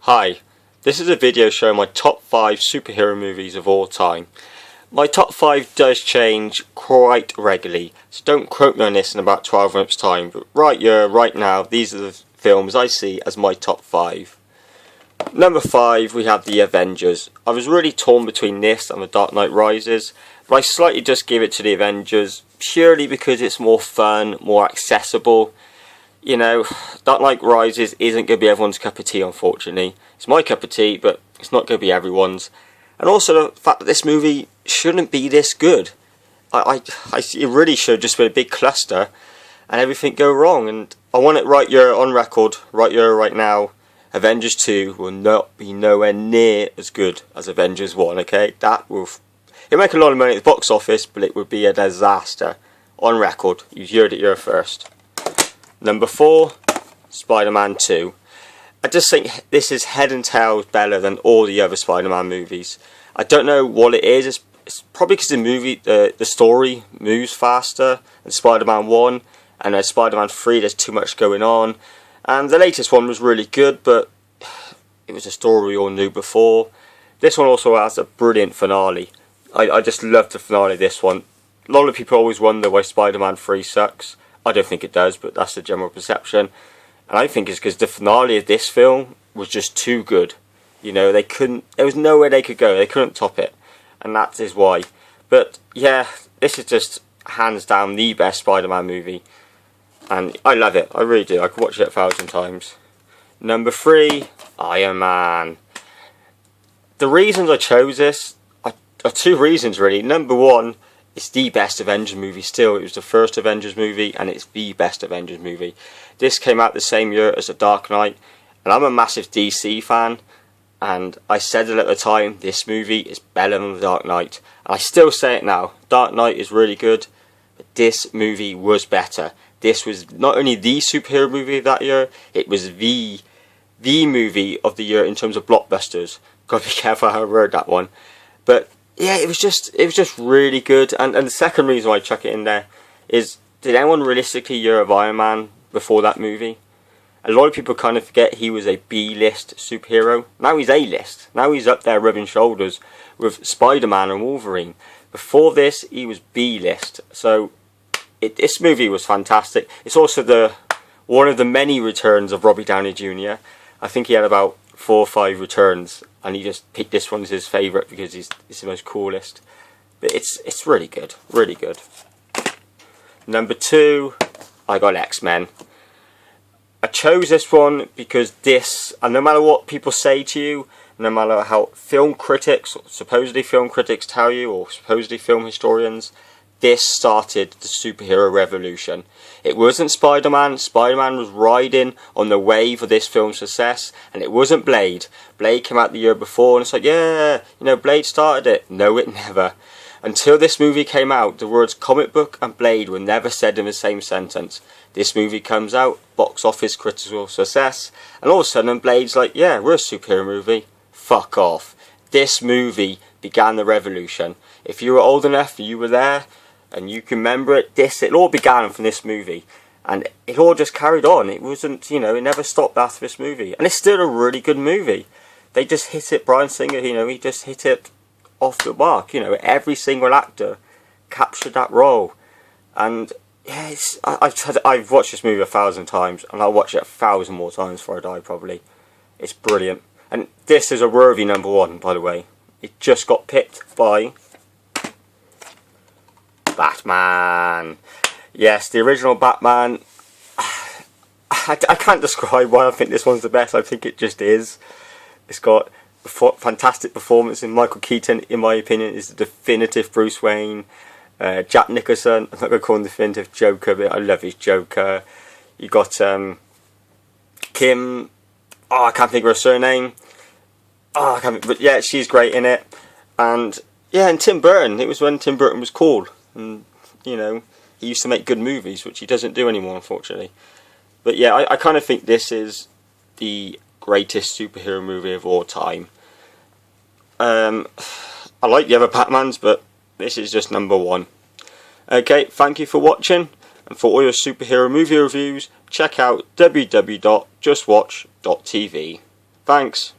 Hi, this is a video showing my top 5 superhero movies of all time. My top 5 does change quite regularly, so don't quote me on this in about 12 months time, but right here, right now, these are the films I see as my top 5. Number 5, we have The Avengers. I was really torn between this and The Dark Knight Rises, but I slightly just give it to The Avengers, purely because it's more fun, more accessible. You know, Dark Knight Rises isn't going to be everyone's cup of tea, unfortunately. It's my cup of tea, but it's not going to be everyone's. And also the fact that this movie shouldn't be this good. It really should just be a big cluster and everything go wrong. And I want it right here on record, right here, right now. Avengers 2 will not be nowhere near as good as Avengers 1, okay? It'll make a lot of money at the box office, but it would be a disaster. On record, you heard it here first. Number 4, Spider-Man 2. I just think this is head and tails better than all the other Spider-Man movies. I don't know what it is. It's probably because the story moves faster than Spider-Man 1, and then Spider-Man 3 there's too much going on. And the latest one was really good, but it was a story we all knew before. This one also has a brilliant finale. I just love the finale of this one. A lot of people always wonder why Spider-Man 3 sucks. I don't think it does, but that's the general perception. And I think it's because the finale of this film was just too good. You know, there was nowhere they could go. They couldn't top it. And that is why. But yeah, this is just hands down the best Spider-Man movie. And I love it. I really do. I could watch it 1,000 times. Number 3, Iron Man. The reasons I chose this are 2 reasons really. Number 1, it's the best Avengers movie still. It was the first Avengers movie and it's the best Avengers movie. This came out the same year as The Dark Knight, and I'm a massive DC fan, and I said it at the time, this movie is better than The Dark Knight. And I still say it now, Dark Knight is really good, but this movie was better. This was not only the superhero movie of that year, it was the movie of the year in terms of blockbusters. Gotta be careful how I word that one. But yeah, it was just really good. And the second reason why I chuck it in there is, did anyone realistically hear of Iron Man before that movie? A lot of people kind of forget he was a B-list superhero. Now he's A-list. Now he's up there rubbing shoulders with Spider-Man and Wolverine. Before this, he was B-list. So this movie was fantastic. It's also one of the many returns of Robbie Downey Jr. I think he had about 4 or 5 returns, and he just picked this one as his favourite because it's the most coolest. But it's really good, really good. Number 2, I got X-Men. I chose this one because and no matter what people say to you, no matter how supposedly film critics tell you, or supposedly film historians, this started the superhero revolution. It wasn't Spider-Man. Spider-Man was riding on the wave of this film's success, and it wasn't Blade. Blade came out the year before, and it's like, yeah, you know, Blade started it. No, it never. Until this movie came out, the words comic book and Blade were never said in the same sentence. This movie comes out, box office critical success, and all of a sudden Blade's like, yeah, we're a superhero movie. Fuck off. This movie began the revolution. If you were old enough, you were there, and you can remember it all began from this movie, and it all just carried on. It wasn't, you know, it never stopped after this movie, and it's still a really good movie. They just hit it. Bryan Singer, you know, he just hit it off the mark. You know, every single actor captured that role, and yeah, I've watched this movie 1,000 times, and I'll watch it 1,000 more times before I die probably. It's brilliant, and this is a worthy number 1, by the way. It just got picked by Batman. Yes, the original Batman. I can't describe why I think this one's the best. I think it just is. It's got a fantastic performance in Michael Keaton, in my opinion, is the definitive Bruce Wayne. Jack Nicholson, I'm not going to call him the definitive Joker, but I love his Joker. You got Kim, I can't think of her surname. But yeah, she's great in it. And yeah, and Tim Burton, it was when Tim Burton was cool. And, you know, he used to make good movies, which he doesn't do anymore, unfortunately. But yeah, I kind of think this is the greatest superhero movie of all time. I like the other Batmans, but this is just number 1. Okay, thank you for watching, and for all your superhero movie reviews, check out www.justwatch.tv. Thanks.